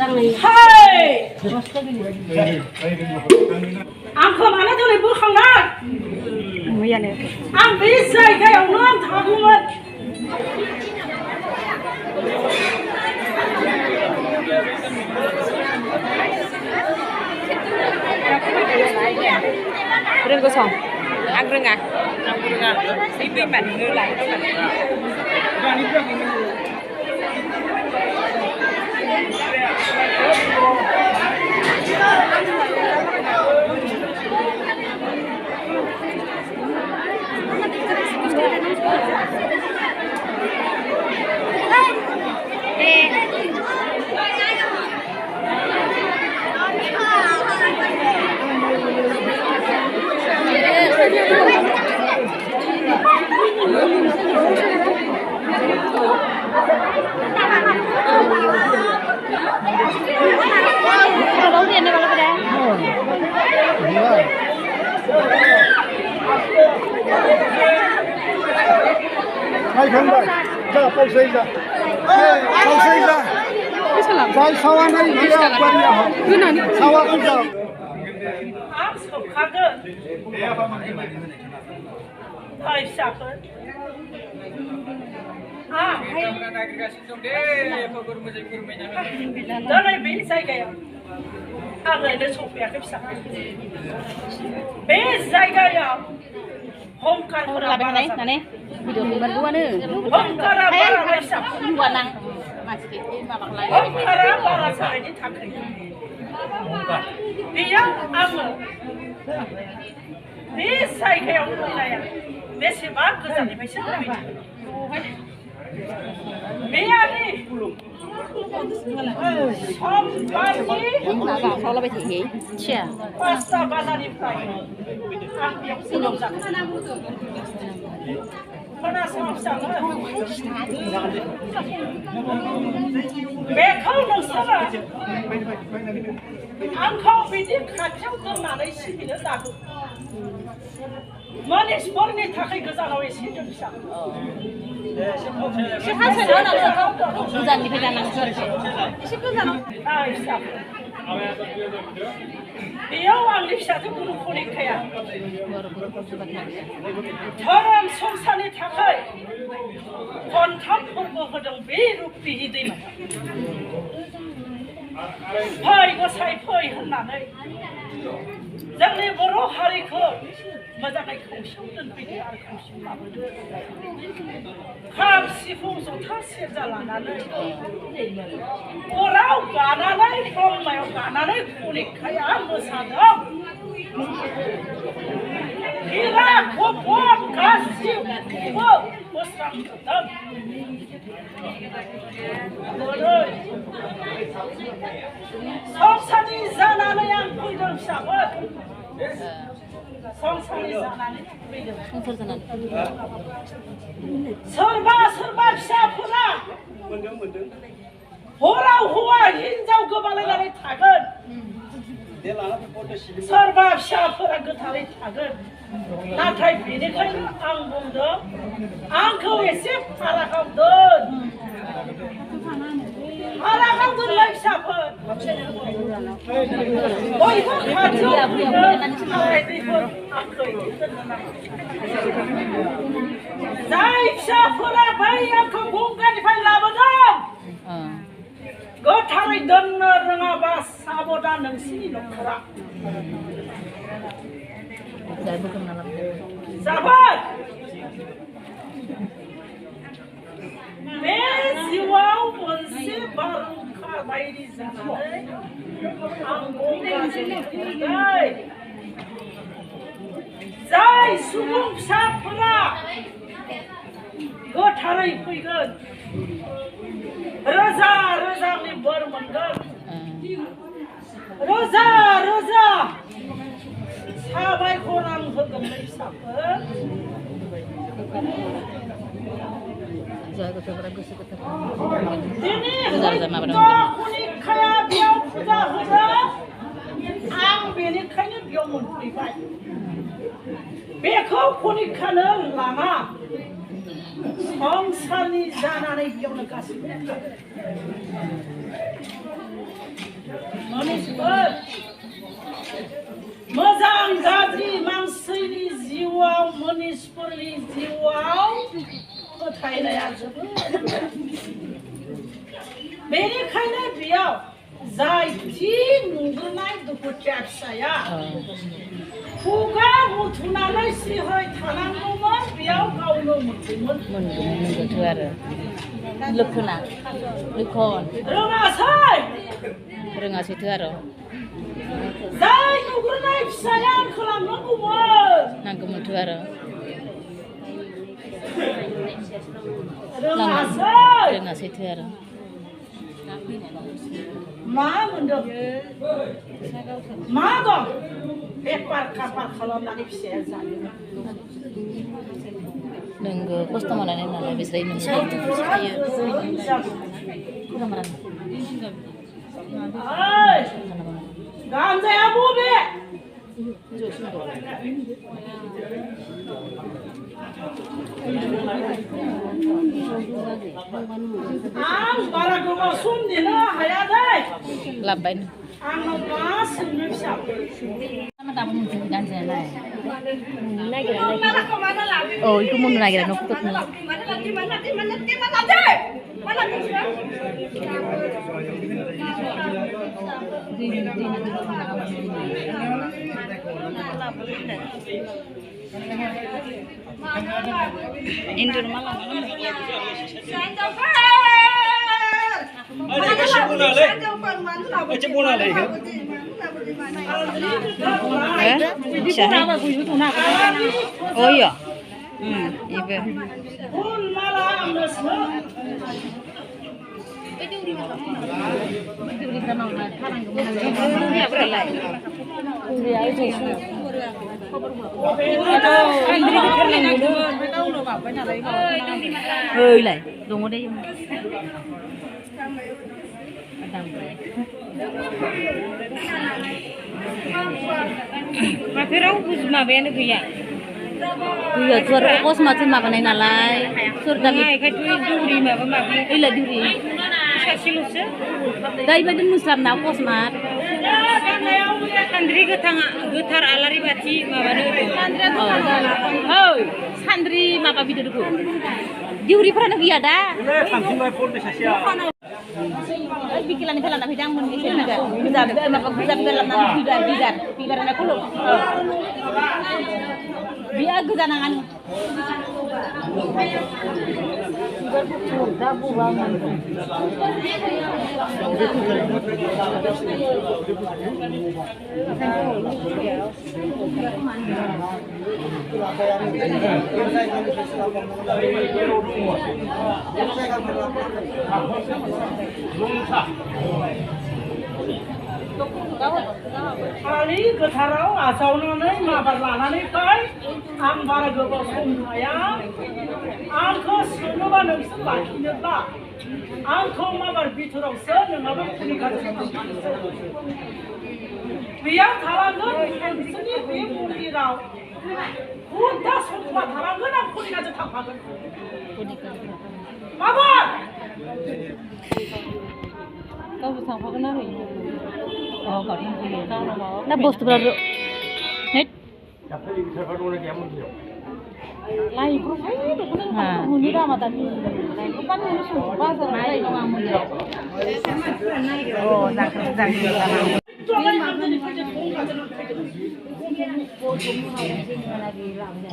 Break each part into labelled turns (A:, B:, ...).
A: Hai! Angkau mana tu ibu kangen? Ang bisa kayak orang thagungan.
B: Rừng có sòng, ăn rừng à? Đi bên mặt người lại đâu đấu tiền đây vào cái đấy.
C: Hai không vậy, giờ câu xây ra, câu xây ra. Rồi sau anh ấy bây giờ quen nhau, sau anh bây giờ.
A: Ang sop kangen. Hai siapa? Đó này bị sai kìa. Ang này nó sụp bẹt cái sạc. Bị sai kìa. Hôm can
B: Thôi là bên này, này video mình bắn đua nữa.
A: Hôm cara bara cái sạc.
B: Đua năng. Mà chỉ mà bằng lại.
A: Hôm cara bara sai đi thằng này. Dia ang. Bị sai kìa ông này à. Messi bác cứ rằng phải sai. Miami.
B: Sau là bị thị hí. Chà.
A: Pasta bazari fry. Ang yang sinong sak. Mana sama sama. Bekau nang sama. Ang kau bidi kacau tu mana isi bida tak. Manis morni thakai gazan awak isi tu sak.
B: Siapa sih orang nak bukan di pegang nang kerja. Siapa sana?
A: Ah, sak. Dia orang ni satu guru kulit kaya. Orang sungsani thakai. Kontak purba hodong biru pihidi. Hai ko sai phơi henai. Jangan boro hari ko. Mazakai khosong dan pikir khosong lalu. Kham sifung so thasir jalananai. Orang gananai, pemai gananai kulit kaya musadam. Kira kopom kasih ko musram dam. Boleh. Songsani jananai yang kuidam sahabat. Songsani jananai kuidam. Serba siapa? Orang hua hinjau kebalai tagan. Serba siapa getari tagan. Natai binikan ang bunda, ang kau esip harakam don. Harakam don lagi siapa? Oh itu kacau. Zaib siapa lah bayi yang kau bungkan di file labadam. Getari don rengabas sabodan nang sini lokrak. Sahabat, mesiwau monsi baru kabai di sana. Angkong kasih Zai subung sapra. Gotarai puigan. Raza ni bermanggal. Raza. Sabai korang bergemai siapa? Ini kita kuning kaya biau puja puja, ang bini kaya biau muntibai. Bekau kuning kana lama, songsani jana ni biau negasi. लुबैनाया जोबोद बेनिखायनो बेयाव जाय थि नुग्रोनाय दुखुथिया फिसाया खुगा मुथुनानै सिहै थानांगौमोन बेयाव गावनो मोनगौमोन
B: मोनगौथ' आरो लखना लखन रोङासैथ' आरो
A: जाय नुग्रोनाय फिसाया खालामनांगौमोन
B: नांगौमोनथ' आरो रोङासैथ' आरो
A: मा मोनदों मा दं बेफार खाफार खालामनानै फिसाया जायो
B: नोंगो खस्थ' मोननानै नालाय बिसोर
A: गानजाया बबे आं बारा गोबाव सम नेनो हाया दै
B: लाबबाय
A: आंनाव मा सोंनो फिसा
B: दाबो मोनसे गानजायालाय औ बेखौ मोननो नागिरा न' फटकनो Indur malam oh iya ibu lại dùng ở đây mà cái rau mà bên được gì bây giờ suốt có mà trên mặt này là lại suốt đặc biệt cái duri mà đây là duri đây bên Muslim nào có mà sandri getar alari baci oi sandri mapa video dulu duri pernah lagi ada bikilan itu lah bidang mun bisa juga bisa dalam bidang pikiran aku loh biar gedangan
A: kali gotarau asaunanai mabar lananai fai आं बारा गोबाव सम हाया आंखौ सोङोबा नोंसोर लाखिनोब्ला आंखौ माबार बिथोरावसो नङाबा खुलिगाजों बेयाव थालांगोन नोंसोरनि बे मन्दिराव बुद्धा सत्ता थालांगोन आं खुलिगाजों थांफागोन माबार
B: गावबो थांफागोन आरो अ गावनो ना बुस्थुफोरा हेट लाइ प्रफाइल दख'ना मुनि दामा दानि लाइखौ बानो मोनो बाजाराव लाइ नङा मुनि अ जाखो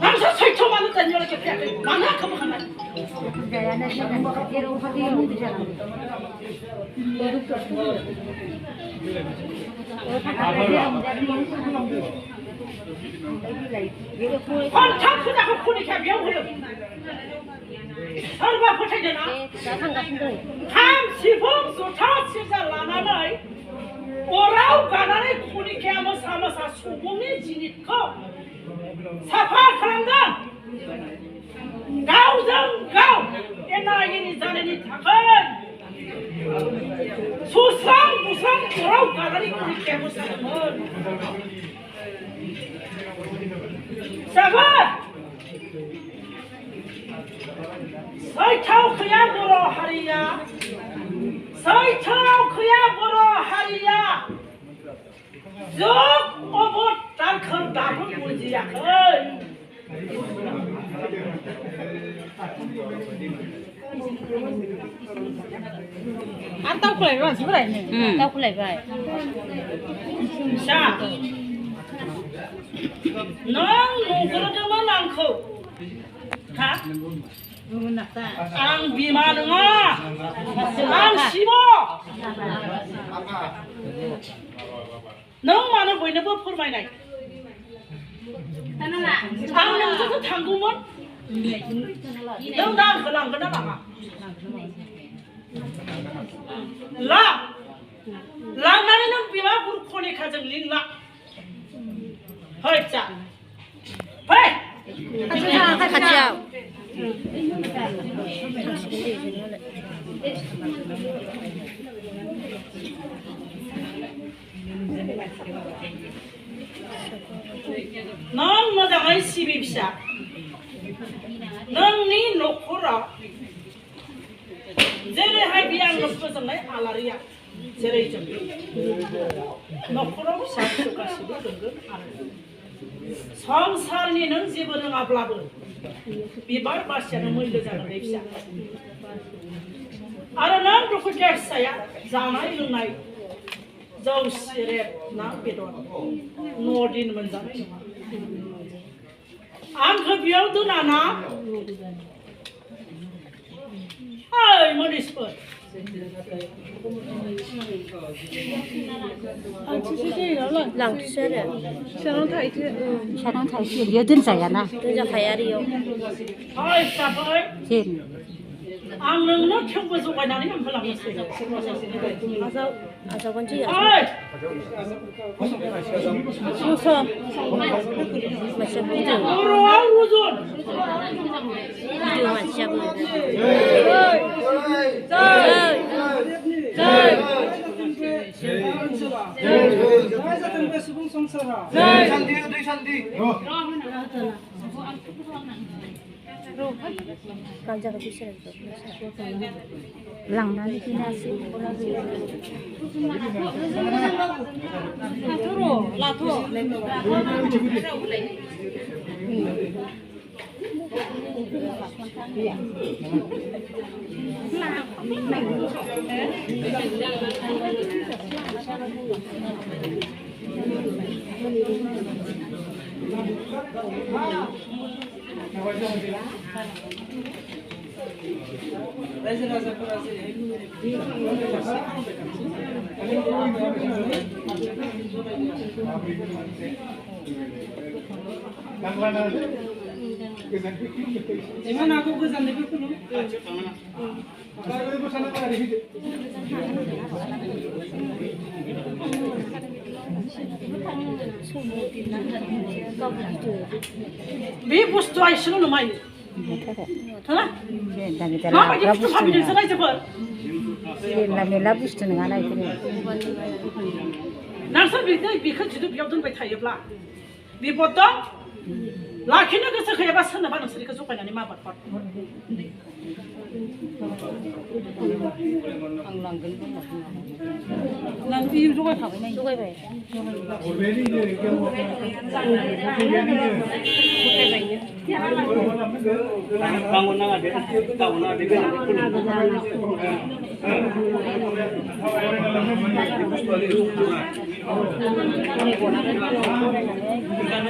A: नोंसोर सैथो मानो दानियाव खेबखायाखै मानो आंखौ बोखांनाय खनथाम फुजाखौ खुलिखाया बेयाव होदों सोरबा फोथायदोंना खाम सिफुं जथा सेरजा लानानै अराव गानानै खुलिखाया मोसा मोसा सुबुंनि जिनिसखौ साफा खालामदों गावजों गाव एना एनि जानायनि थाखाय सुस्रां बुस्रां अराव गानानै खुलिखाया मोसादोंमोन Sabar. Saithau khaya बर' हारिया सैथोआव खैया बर' हारिया जुग अबदानखौ दाबो बुजियाखै Ăn tao khỏe rồi chứ vậy này.
B: Tao không lại vậy.
A: Sa. Nó ngủ có cho nó làm khổ. Hả? Ăn vì mà đừng á. Ăn xí bò. Nó mà nó với nó bớt phút mày này. Ăn nó rất thằng cũng mất. Đâu đang phải làm cái đó à? Làm này nó bị mà cũng không đi khai chân linh lạ. Hơi chả. Hey.
B: Khát chào.
A: Nong mo da ay sibib siya. Nong ni nokura. Jere hay biang nokura nai alaria. Jere jam. Nokura sa suka sibu dengge alaria. Sangsarni nang jebo nang ablabo. Bibar basya nang mulya jaga depsa. Ara nang duku saya janai lungai. Jauh seret na bedon. Nordin menjadi. Angka biar tu nana. Hai manis pun.
B: Lòng xe đấy.
A: Sarang thai tu.
B: Sarang thai tu dia tin saya na. Tu je kaya dia.
A: Hai sapai.
B: Tin.
A: Ang nang nak kau betul kau nani am pelang mesti.
B: Asal kunci ya.
A: Hai.
B: Susah. Macam itu.
A: Orang uzun.
B: Itu macam itu. Kalau bisa itu. Lang nanti nasi. Latu.
A: Jangan aku kesan lebih dulu. Bebus tu ay sino naman. Hah? Mama dia tu kami di sana cepat.
B: Labis tu dengan anak ini.
A: Nasa bikan jitu biar tu baik thayap lah. Bipotong. Laki nak kesal kaya basan apa nang sedikit suka ni mama pat. Nanti juga kau ini.
B: Suka baik.
D: Bangun nang ada, bangun nang ada. Bukan